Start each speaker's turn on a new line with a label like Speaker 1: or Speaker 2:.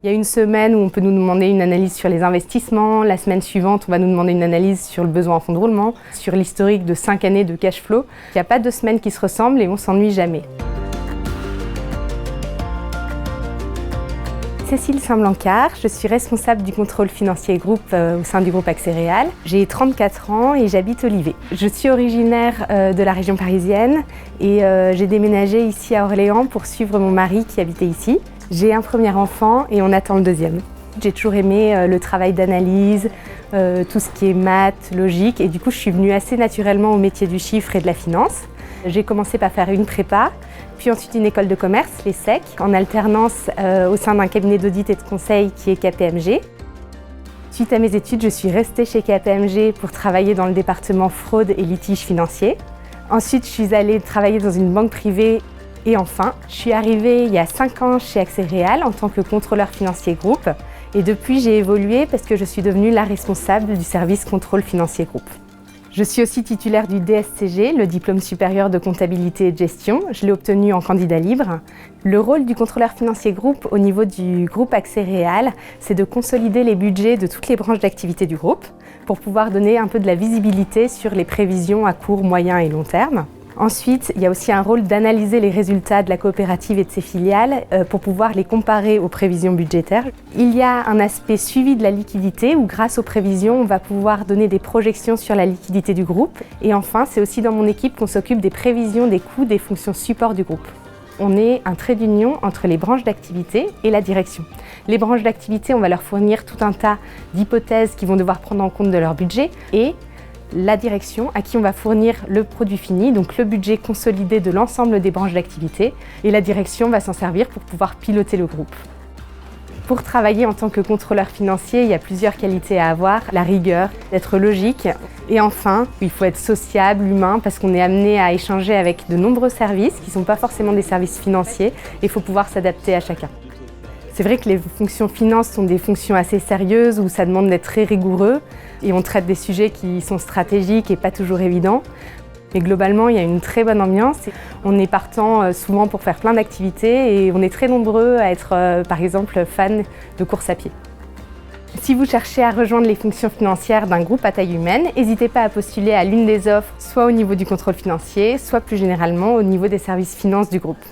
Speaker 1: Il y a une semaine où on peut nous demander une analyse sur les investissements. La semaine suivante, on va nous demander une analyse sur le besoin en fonds de roulement, sur l'historique de 5 années de cash flow. Il n'y a pas 2 semaines qui se ressemblent et on ne s'ennuie jamais. Cécile Saint-Blancard, je suis responsable du contrôle financier groupe au sein du groupe Axéréal. J'ai 34 ans et j'habite Olivet. Je suis originaire de la région parisienne et j'ai déménagé ici à Orléans pour suivre mon mari qui habitait ici. J'ai un premier enfant et on attend le deuxième. J'ai toujours aimé le travail d'analyse, tout ce qui est maths, logique, et du coup je suis venue assez naturellement au métier du chiffre et de la finance. J'ai commencé par faire une prépa, puis ensuite une école de commerce, l'ESSEC, en alternance au sein d'un cabinet d'audit et de conseil qui est KPMG. Suite à mes études, je suis restée chez KPMG pour travailler dans le département fraude et litiges financiers. Ensuite, je suis allée travailler dans une banque privée. Et enfin, je suis arrivée il y a 5 ans chez Axéréal en tant que contrôleur financier groupe. Et depuis, j'ai évolué parce que je suis devenue la responsable du service contrôle financier groupe. Je suis aussi titulaire du DSCG, le diplôme supérieur de comptabilité et de gestion. Je l'ai obtenu en candidat libre. Le rôle du contrôleur financier groupe au niveau du groupe Axéréal, c'est de consolider les budgets de toutes les branches d'activité du groupe pour pouvoir donner un peu de la visibilité sur les prévisions à court, moyen et long terme. Ensuite, il y a aussi un rôle d'analyser les résultats de la coopérative et de ses filiales pour pouvoir les comparer aux prévisions budgétaires. Il y a un aspect suivi de la liquidité où grâce aux prévisions, on va pouvoir donner des projections sur la liquidité du groupe. Et enfin, c'est aussi dans mon équipe qu'on s'occupe des prévisions des coûts des fonctions support du groupe. On est un trait d'union entre les branches d'activité et la direction. Les branches d'activité, on va leur fournir tout un tas d'hypothèses qu'ils vont devoir prendre en compte de leur budget et la direction à qui on va fournir le produit fini, donc le budget consolidé de l'ensemble des branches d'activité, et la direction va s'en servir pour pouvoir piloter le groupe. Pour travailler en tant que contrôleur financier, il y a plusieurs qualités à avoir. La rigueur, d'être logique, et enfin, il faut être sociable, humain, parce qu'on est amené à échanger avec de nombreux services qui ne sont pas forcément des services financiers, et il faut pouvoir s'adapter à chacun. C'est vrai que les fonctions finance sont des fonctions assez sérieuses où ça demande d'être très rigoureux et on traite des sujets qui sont stratégiques et pas toujours évidents. Mais globalement, il y a une très bonne ambiance. On est partant souvent pour faire plein d'activités et on est très nombreux à être, par exemple, fans de course à pied. Si vous cherchez à rejoindre les fonctions financières d'un groupe à taille humaine, n'hésitez pas à postuler à l'une des offres, soit au niveau du contrôle financier, soit plus généralement au niveau des services finances du groupe.